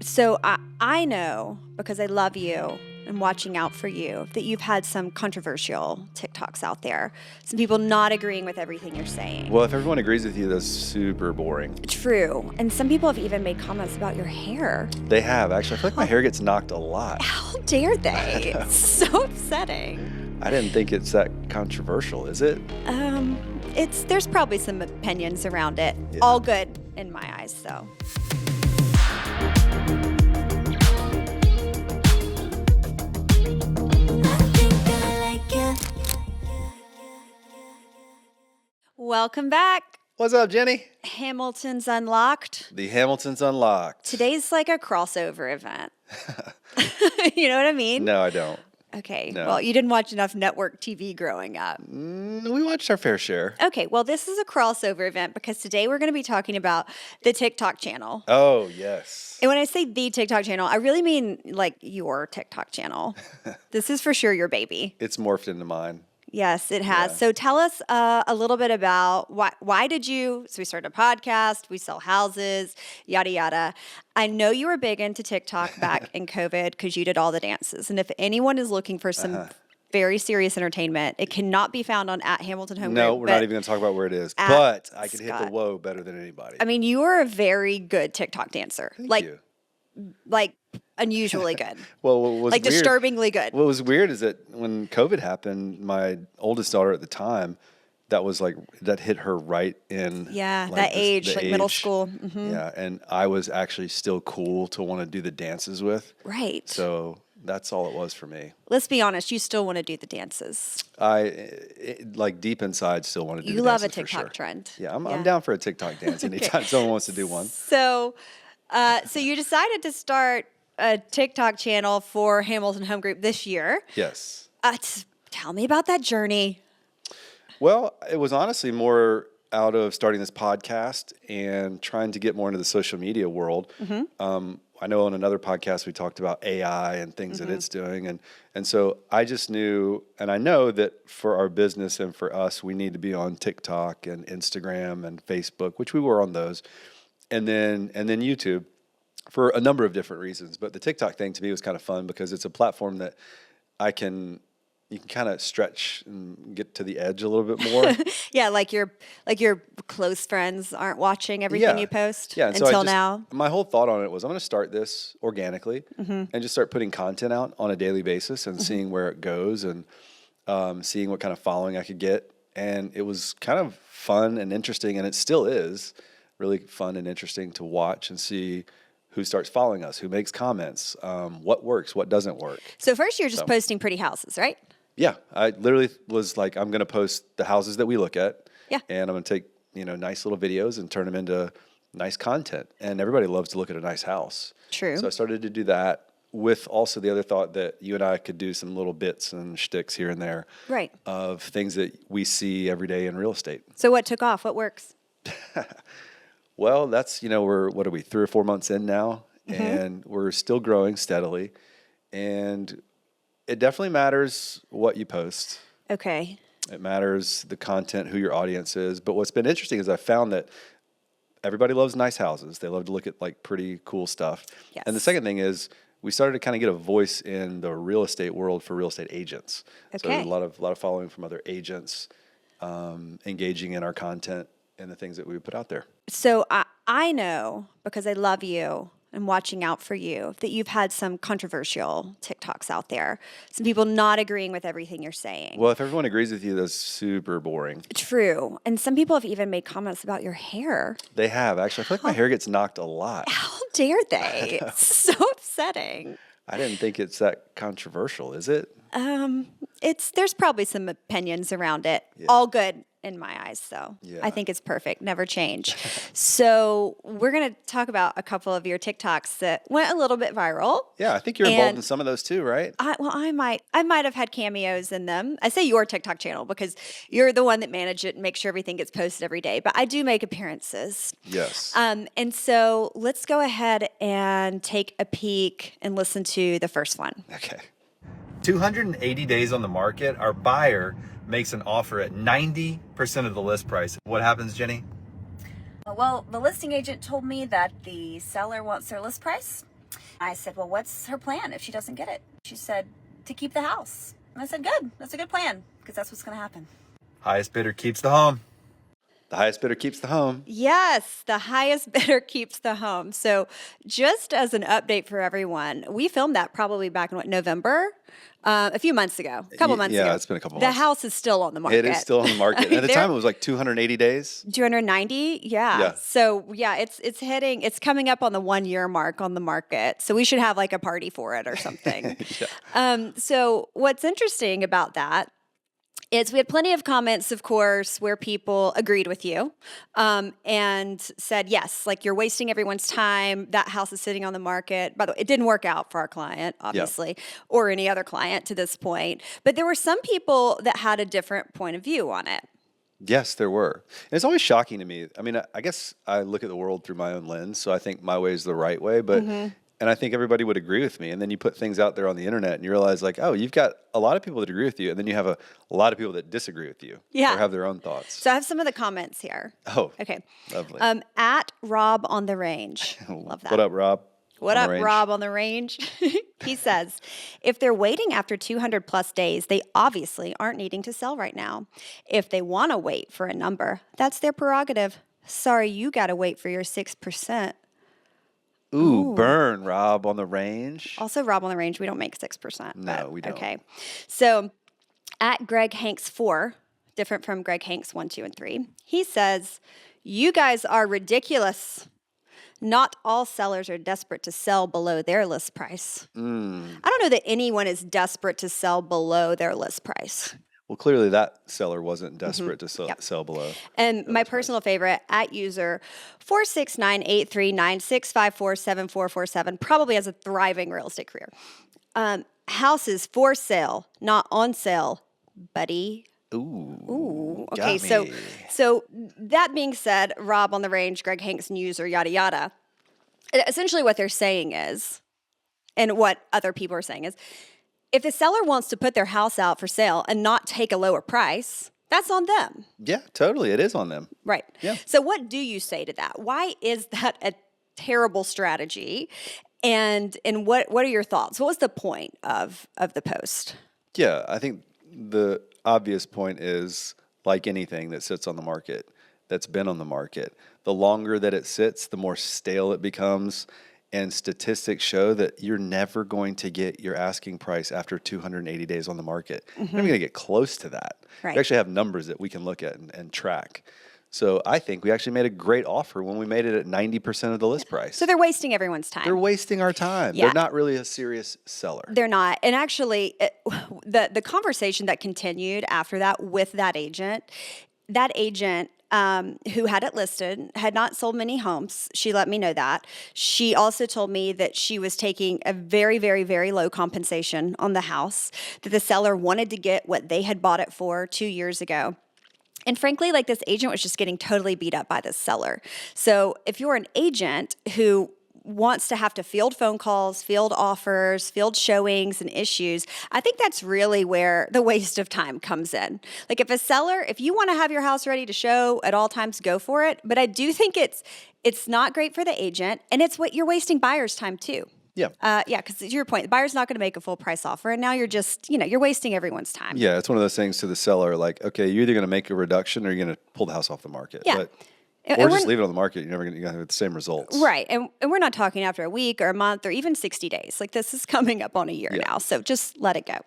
So I know, because I love you and watching out for you, that you've had some controversial TikToks out there. Some people not agreeing with everything you're saying. Well, if everyone agrees with you, that's super boring. True. And some people have even made comments about your hair. They have, actually. I feel like my hair gets knocked a lot. How dare they? It's so upsetting. I didn't think it's that controversial, is it? There's probably some opinions around it. Yeah. All good in my eyes, though. Welcome back. What's up, Jenny? Hamilton's Unlocked. The Hamilton's Unlocked. Today's like a crossover event. You know what I mean? No, I don't. Okay. No. Well, you didn't watch enough network TV growing up. We watched our fair share. Okay. Well, this is a crossover event because today we're going to be talking about the TikTok channel. Oh, yes. And when I say the TikTok channel, I really mean like your TikTok channel. This is for sure your baby. It's morphed into mine. Yes, it has. Yeah. So tell us a little bit about why did you, so we started a podcast, we sell houses, yada, yada. I know you were big into TikTok back in COVID because you did all the dances. And if anyone is looking for some very serious entertainment, it cannot be found on @Hamilton Home No, Group, we're not even going to talk about where it is. at But I can hit the Scott. whoa better than anybody. I mean, you are a very good TikTok dancer. Thank you. Like unusually good. Well, what was Like weird, disturbingly good. What was weird is that when COVID happened, my oldest daughter at the time, that hit her right in Yeah, like that the age, like middle age. school. Mhm. Yeah, and I was actually still cool to want to do the dances with. Right. So that's all it was for me. Let's be honest, you still want to do the dances. Like deep inside, still want to do. You the love a dances for TikTok sure. trend. Yeah, I'm down for a TikTok dance anytime someone wants to do one. So you decided to start a TikTok channel for Hamilton Home Group this year. Yes. Tell me about that journey. Well, it was honestly more out of starting this podcast and trying to get more into the social media world. I know on another podcast we talked about AI and things that it's doing, and so I just knew, and I know that for our business and for us, we need to be on TikTok and Instagram and Facebook, which we were on those, and then YouTube for a number of different reasons. But the TikTok thing to me was kind of fun because it's a platform that you can kind of stretch and get to the edge a little bit more. Yeah, like your close friends aren't watching everything you post and so until now. My whole thought on it was I'm going to start this organically and just start putting content out on a daily basis and seeing where it goes and seeing what kind of following I could get. And it was kind of fun and interesting, and it still is really fun and interesting to watch and see who starts following us, who makes comments, what works, what doesn't work. So first you're just posting pretty houses, right? Yeah, I literally was like, I'm going to post the houses that we look at. Yeah. And I'm going to take, nice little videos and turn them into nice content. And everybody loves to look at a nice house. True. So I started to do that with also the other thought that you and I could do some little bits and shticks here and there. Right. Of things that we see every day in real estate. So what took off? What works? Well, that's, we're, 3 or 4 months in now, and we're still growing steadily. And it definitely matters what you post. Okay. It matters the content, who your audience is. But what's been interesting is I found that everybody loves nice houses. They love to look at like pretty cool stuff. Yes. And the second thing is we started to kind of get a voice in the real estate world for real estate agents. So Okay. a lot of following from other agents, engaging in our content and the things that we put out there. So I know, because I love you and watching out for you, that you've had some controversial TikToks out there. Some people not agreeing with everything you're saying. Well, if everyone agrees with you, that's super boring. True. And some people have even made comments about your hair. They have, actually. I feel like my hair gets knocked a lot. How dare they? It's so upsetting. I didn't think it's that controversial, is it? There's probably some opinions around it. Yeah. All good in my eyes, though. Yeah. I think it's perfect. Never change. So we're going to talk about a couple of your TikToks that went a little bit viral. Yeah, I think you're involved And in some of those too, right? I might have had cameos in them. I say your TikTok channel because you're the one that manages it and makes sure everything gets posted every day. But I do make appearances. Yes. And so let's go ahead and take a peek and listen to the first one. Okay. 280 days on the market, our buyer makes an offer at 90% of the list price. What happens, Jenny? Well, the listing agent told me that the seller wants their list price, I said, well, what's her plan if she doesn't get it? She said, to keep the house. And I said, good. That's a good plan because that's what's going to happen. Highest bidder keeps the home. The highest bidder keeps the home. Yes, the highest bidder keeps the home. So, just as an update for everyone, we filmed that probably back in November, a few months ago, a couple months ago. Yeah, it's been a couple The months. house is still on the market. It is still on the market. At the time, it was like 280 days. 290, yeah. Yeah. So yeah, it's coming up on the 1 year mark on the market. So we should have like a party for it or something. So what's interesting about that is we had plenty of comments, of course, where people agreed with you and said, yes, like you're wasting everyone's time. That house is sitting on the market. By the way, it didn't work out for our client, obviously, or any other client to this point. But there were some people that had a different point of view on it. Yes, there were. And it's always shocking to me. I mean, I guess I look at the world through my own lens, so I think my way is the right way. But and I think everybody would agree with me. And then you put things out there on the internet and you realize like, oh, you've got a lot of people that agree with you. And then you have a lot of people that disagree with you or have their own thoughts. So I have some of the comments here. Oh, okay. Lovely. At Rob on the Range. Love that. What up, Rob? What up, Rob on the Range? He says, if they're waiting after 200 plus days, they obviously aren't needing to sell right now. If they want to wait for a number, that's their prerogative. Sorry, you got to wait for your 6%. Ooh, burn, Rob on the Range. Also, Rob on the Range, we don't make 6%. No, we don't. Okay. So at Greg Hanks 4, different from Greg Hanks 1, 2, and 3, he says, you guys are ridiculous. Not all sellers are desperate to sell below their list price. I don't know that anyone is desperate to sell below their list price. Well, clearly that seller wasn't desperate to sell below. And my personal favorite, at user 4698396547447, probably has a thriving real estate career. Houses for sale, not on sale, buddy. Ooh. Okay, got me. so that being said, Rob on the Range, Greg Hanks News, or yada yada, essentially what they're saying is, and what other people are saying is, if the seller wants to put their house out for sale and not take a lower price, that's on them. Yeah, totally. It is on them. Right. Yeah. So what do you say to that? Why is that a terrible strategy? And what are your thoughts? What was the point of the post? Yeah, I think the obvious point is, like anything that sits on the market, that's been on the market, the longer that it sits, the more stale it becomes. And statistics show that you're never going to get your asking price after 280 days on the market. You're never going to get close to that. Right. We actually have numbers that we can look at and track. So I think we actually made a great offer when we made it at 90% of the list price. So they're wasting everyone's time. They're wasting our time. Yeah. They're not really a serious seller. They're not. And actually, the conversation that continued after that with that agent who had it listed had not sold many homes. She let me know that. She also told me that she was taking a very, very, very low compensation on the house, that the seller wanted to get what they had bought it for 2 years ago. And frankly, like this agent was just getting totally beat up by this seller. So if you're an agent who wants to have to field phone calls, field offers, field showings and issues, I think that's really where the waste of time comes in. Like if you want to have your house ready to show at all times, go for it. But I do think it's not great for the agent, and it's what you're wasting buyers' time too. Yeah. Because to your point, the buyer's not going to make a full price offer, and now you're just, you're wasting everyone's time. Yeah, it's one of those things to the seller, like, okay, you're either going to make a reduction or you're going to pull the house off the market. Yeah. Or just leave it on the market. You're never going to have the same results. Right. And we're not talking after a week or a month or even 60 days. Like this is coming up on a year now. So just let it go.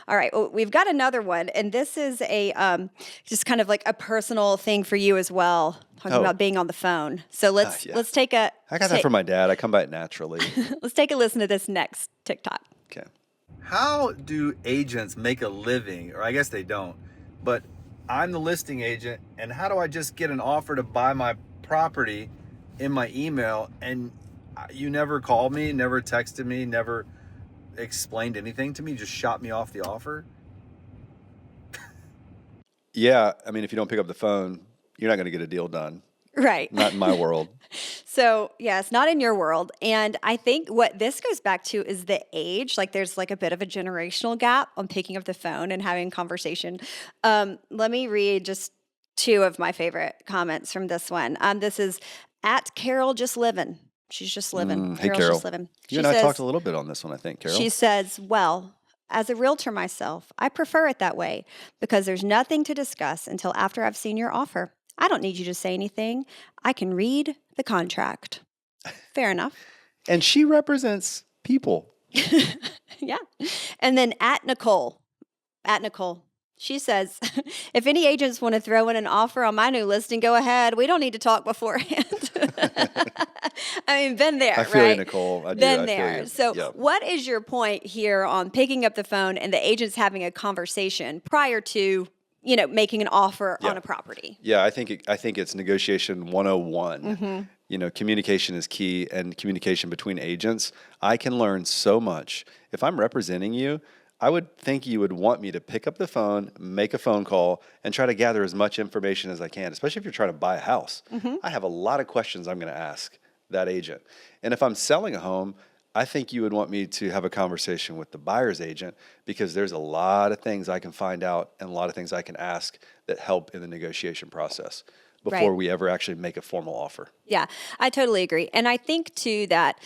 All right. Well, we've got another one. And this is a just kind of like a personal thing for you as well. Talking about being on the phone. So let's take a... I got that from my dad. I come by it naturally. Let's take a listen to this next TikTok. Okay. How do agents make a living? Or I guess they don't. But I'm the listing agent, and how do I just get an offer to buy my property in my email, and you never called me, never texted me, never explained anything to me, just shot me off the offer? Yeah, I mean, if you don't pick up the phone, you're not going to get a deal done. Right. Not in my world. So, yes, not in your world. And I think what this goes back to is the age. Like there's like a bit of a generational gap on picking up the phone and having conversation. Let me read just two of my favorite comments from this one. This is at Carol Just Livin'. She's just living. Hey, Carol's Carol. just living. You and I talked a little bit on this one, I think, Carol. She says, well, as a realtor myself, I prefer it that way because there's nothing to discuss until after I've seen your offer. I don't need you to say anything. I can read the contract. Fair enough. And she represents people. Yeah. And then at Nicole, she says, if any agents want to throw in an offer on my new listing, go ahead. We don't need to talk beforehand. I mean, been there, I feel right? you, Nicole. I do. Been I feel there. you. So Yep. what is your point here on picking up the phone and the agents having a conversation prior to, making an offer on a property? Yeah, I think it's negotiation 101. Communication is key, and communication between agents. I can learn so much. If I'm representing you, I would think you would want me to pick up the phone, make a phone call, and try to gather as much information as I can, especially if you're trying to buy a house. I have a lot of questions I'm going to ask that agent. And if I'm selling a home, I think you would want me to have a conversation with the buyer's agent because there's a lot of things I can find out and a lot of things I can ask that help in the negotiation process before we ever actually make a formal offer. Yeah, I totally agree. And I think too that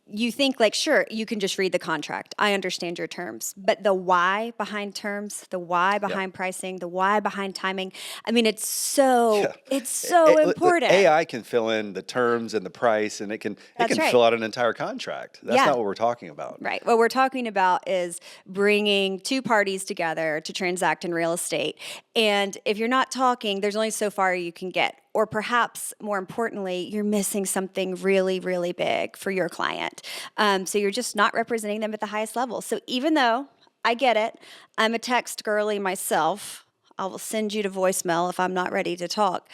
you think sure, you can just read the contract. I understand your terms, but the why behind terms, the why behind pricing, the why behind timing. I mean, it's so important. AI can fill in the terms and the price, and it can Right. fill out an entire contract. That's not what we're talking about. Right. What we're talking about is bringing two parties together to transact in real estate. And if you're not talking, there's only so far you can get. Or perhaps more importantly, you're missing something really, really big for your client. So you're just not representing them at the highest level. So even though I get it, I'm a text girly myself. I will send you to voicemail if I'm not ready to talk.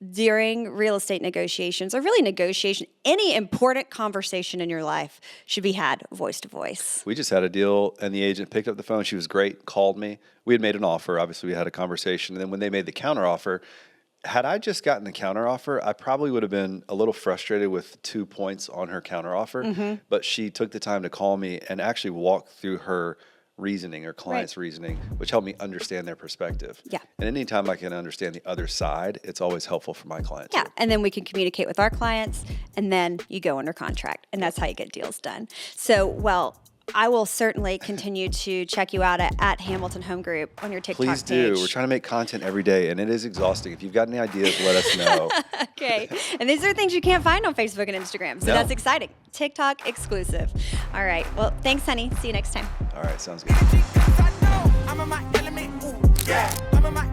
During real estate negotiations, or really negotiation, any important conversation in your life should be had voice to voice. We just had a deal, and the agent picked up the phone. She was great, called me. We had made an offer. Obviously, we had a conversation. And then when they made the counteroffer, had I just gotten the counteroffer, I probably would have been a little frustrated with 2 points on her counteroffer. But she took the time to call me and actually walk through her reasoning, her client's reasoning, which helped me understand their perspective. Yeah. And anytime I can understand the other side, it's always helpful for my clients. Yeah, and then we can communicate with our clients, and then you go under contract, and that's how you get deals done. So, I will certainly continue to check you out at Hamilton Home Group on your TikTok Please do. page. We're trying to make content every day, and it is exhausting. If you've got any ideas, let us know. Okay, and these are things you can't find on Facebook and Instagram, so that's exciting. TikTok exclusive. All right, well, thanks, honey. See you next time. All right, sounds good. I'm in my element, ooh, yeah. I'm in my